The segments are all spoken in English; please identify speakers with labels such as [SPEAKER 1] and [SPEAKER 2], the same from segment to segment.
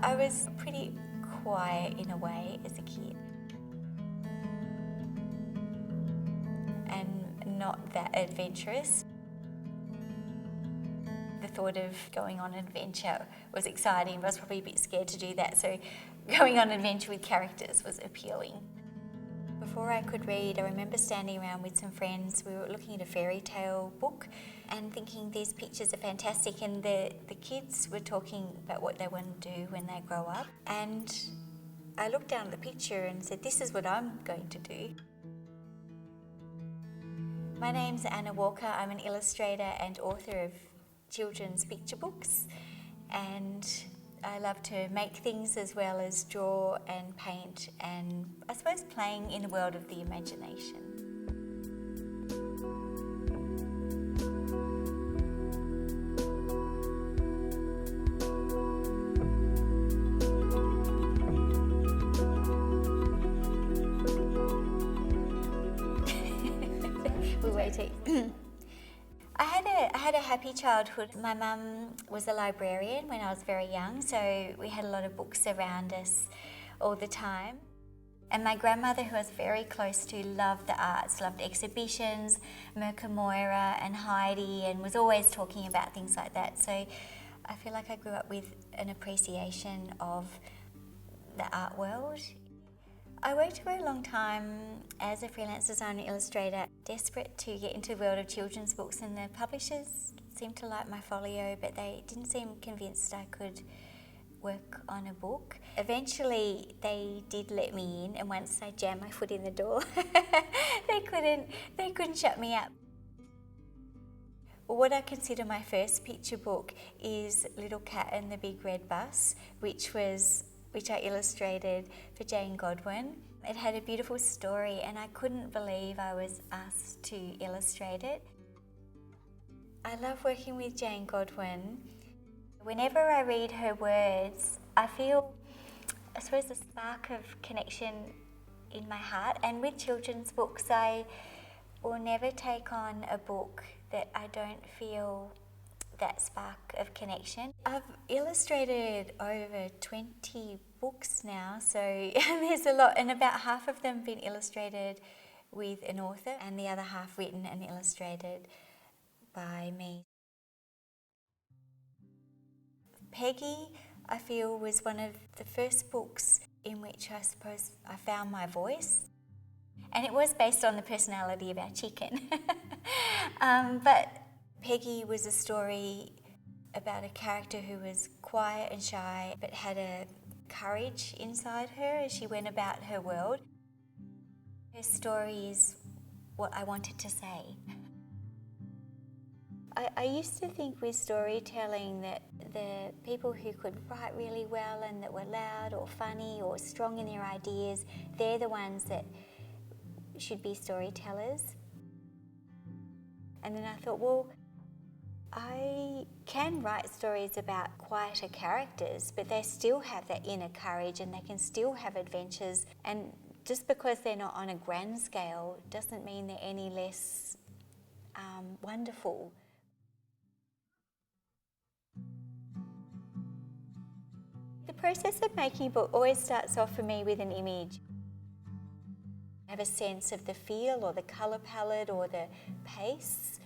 [SPEAKER 1] I was pretty quiet in a way as a kid. And not that adventurous. The thought of going on an adventure was exciting, but I was probably a bit scared to do that, so going on an adventure with characters was appealing. Before I could read, I remember standing around with some friends. We were looking at a fairy tale book and thinking these pictures are fantastic, and the kids were talking about what they want to do when they grow up. And I looked down at the picture and said, this is what I'm going to do. My name's Anna Walker. I'm an illustrator and author of children's picture books, and I love to make things as well as draw and paint, and I suppose playing in the world of the imagination. We're waiting. I had a happy childhood. My mum was a librarian when I was very young, so we had a lot of books around us all the time. And my grandmother, who I was very close to, loved the arts, loved exhibitions, Mirka Moira and Heidi, and was always talking about things like that. So I feel like I grew up with an appreciation of the art world. I worked for a long time as a freelance designer and illustrator, desperate to get into the world of children's books, and the publishers seemed to like my folio, but they didn't seem convinced I could work on a book. Eventually they did let me in, and once I jammed my foot in the door, they couldn't shut me up. Well, what I consider my first picture book is Little Cat and the Big Red Bus, which I illustrated for Jane Godwin. It had a beautiful story, and I couldn't believe I was asked to illustrate it. I love working with Jane Godwin. Whenever I read her words, I feel, I suppose, a spark of connection in my heart. And with children's books, I will never take on a book that I don't feel that spark of connection. I've illustrated over 20 books now, so there's a lot, and about half of them have been illustrated with an author and the other half written and illustrated by me. Peggy, I feel, was one of the first books in which I suppose I found my voice, and it was based on the personality of our chicken. But Peggy was a story about a character who was quiet and shy but had a courage inside her as she went about her world. Her story is what I wanted to say. I used to think with storytelling that the people who could write really well and that were loud or funny or strong in their ideas, they're the ones that should be storytellers. And then I thought, well, I can write stories about quieter characters, but they still have that inner courage and they can still have adventures. And just because they're not on a grand scale doesn't mean they're any less wonderful. The process of making a book always starts off for me with an image. I have a sense of the feel or the colour palette or the pace.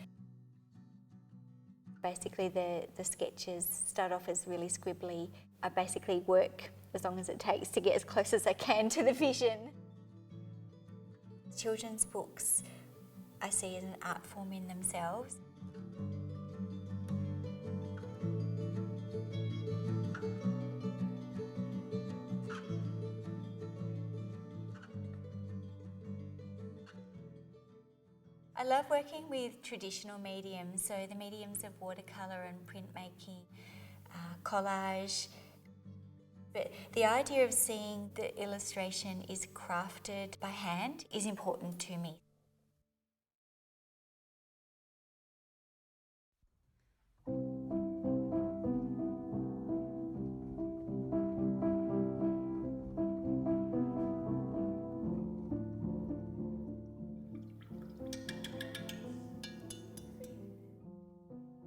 [SPEAKER 1] Basically the sketches start off as really scribbly. I basically work as long as it takes to get as close as I can to the vision. Children's books I see as an art form in themselves. I love working with traditional mediums, so the mediums of watercolour and printmaking, collage. But the idea of seeing the illustration is crafted by hand is important to me.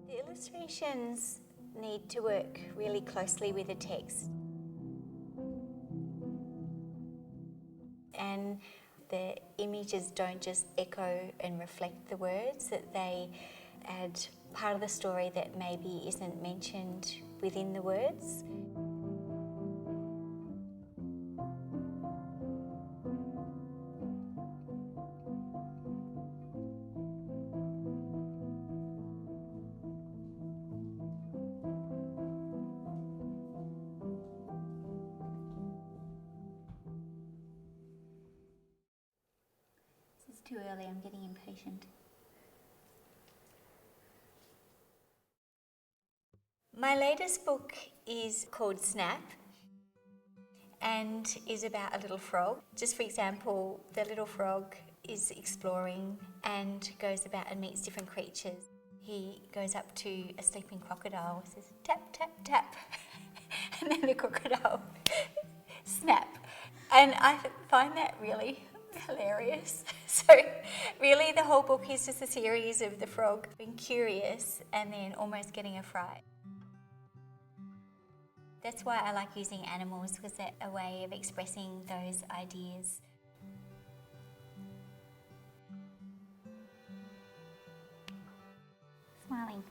[SPEAKER 1] The illustrations need to work really closely with the text. images don't just echo and reflect the words, that they add part of the story that maybe isn't mentioned within the words. This is too early, I'm getting impatient. My latest book is called Snap and is about a little frog. Just for example, the little frog is exploring and goes about and meets different creatures. He goes up to a sleeping crocodile and says, tap, tap, tap. And then the crocodile snap. And I find that really hilarious. So really the whole book is just a series of the frog being curious and then almost getting a fright. That's why I like using animals, because they're a way of expressing those ideas. Smiling.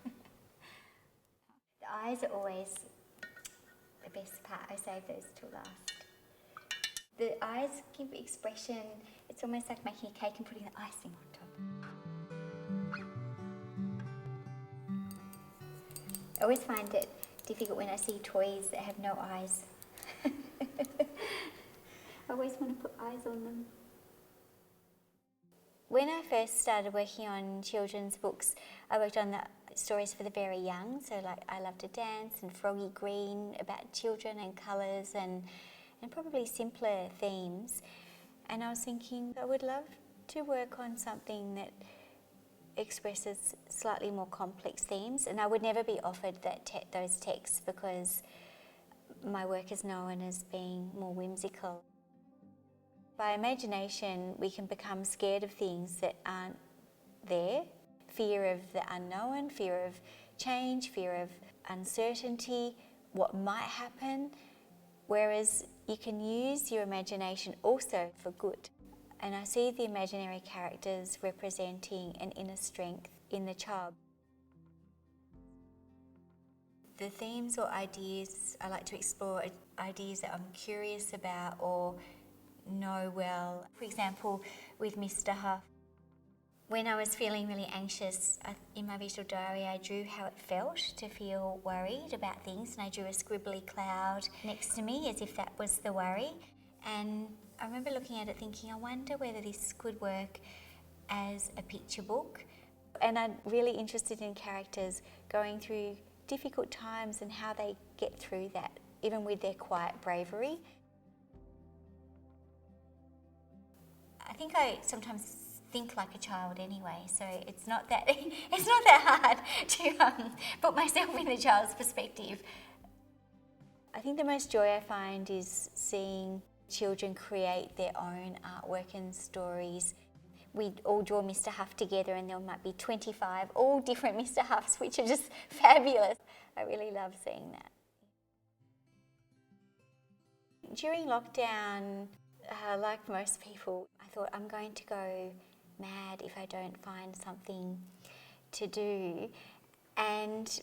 [SPEAKER 1] The eyes are always the best part. I save those till last. The eyes give expression. It's almost like making a cake and putting the icing on top. I always find it difficult when I see toys that have no eyes. I always want to put eyes on them. When I first started working on children's books, I worked on the stories for the very young. So like I Love to Dance and Froggy Green, about children and colours and probably simpler themes. And I was thinking I would love to work on something that expresses slightly more complex themes, and I would never be offered those texts because my work is known as being more whimsical. By imagination, we can become scared of things that aren't there. Fear of the unknown, fear of change, fear of uncertainty, what might happen, whereas you can use your imagination also for good. And I see the imaginary characters representing an inner strength in the child. The themes or ideas I like to explore are ideas that I'm curious about or know well. For example, with Mr. Huff, when I was feeling really anxious, in my visual diary I drew how it felt to feel worried about things, and I drew a scribbly cloud next to me as if that was the worry. And I remember looking at it thinking, I wonder whether this could work as a picture book. And I'm really interested in characters going through difficult times and how they get through that, even with their quiet bravery. I think I sometimes think like a child anyway, so it's not that hard to put myself in the child's perspective. I think the most joy I find is seeing children create their own artwork and stories. We all draw Mr. Huff together and there might be 25 all different Mr. Huffs, which are just fabulous. I really love seeing that. During lockdown, like most people, I thought I'm going to go mad if I don't find something to do. And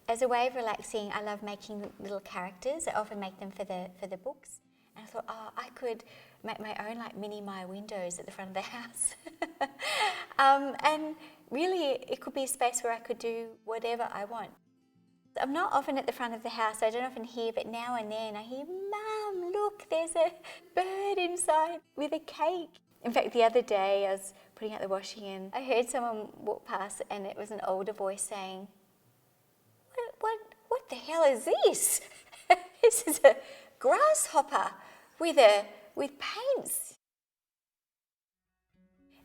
[SPEAKER 1] as a way of relaxing, I love making little characters. I often make them for the books. And I thought, I could make my own like mini my windows at the front of the house. And really, it could be a space where I could do whatever I want. I'm not often at the front of the house, so I don't often hear, but now and then I hear, Mum, look, there's a bird inside with a cake. In fact, the other day I was putting out the washing and I heard someone walk past and it was an older voice saying, what the hell is this? This is a grasshopper with paints.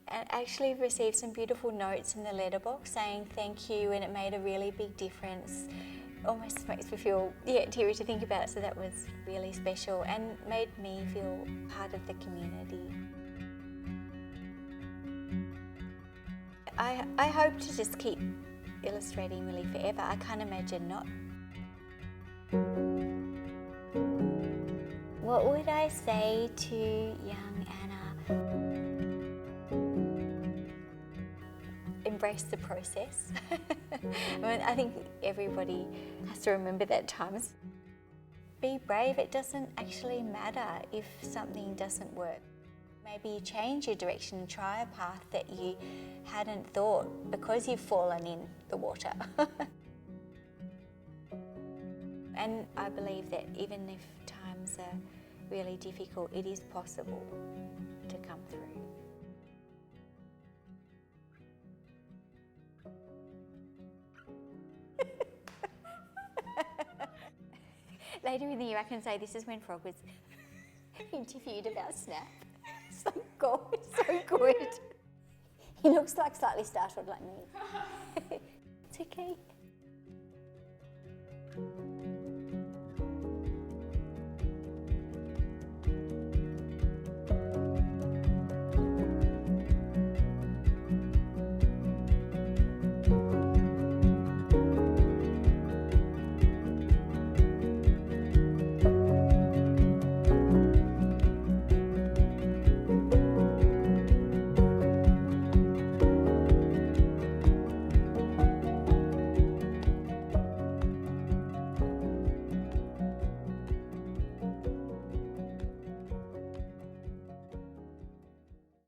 [SPEAKER 1] And I actually received some beautiful notes in the letterbox saying thank you, and it made a really big difference. Almost makes me feel teary to think about it, so that was really special and made me feel part of the community. I hope to just keep illustrating really forever. I can't imagine not. What would I say to young Anna? embrace the process. I think everybody has to remember that at times. Be brave. It doesn't actually matter if something doesn't work. Maybe you change your direction and try a path that you hadn't thought because you've fallen in the water. And I believe that even if times are really difficult, it is possible to come through. Later in the year I can say this is when Frog was interviewed about Snap. So good, so good. He looks like slightly startled like me. It's okay.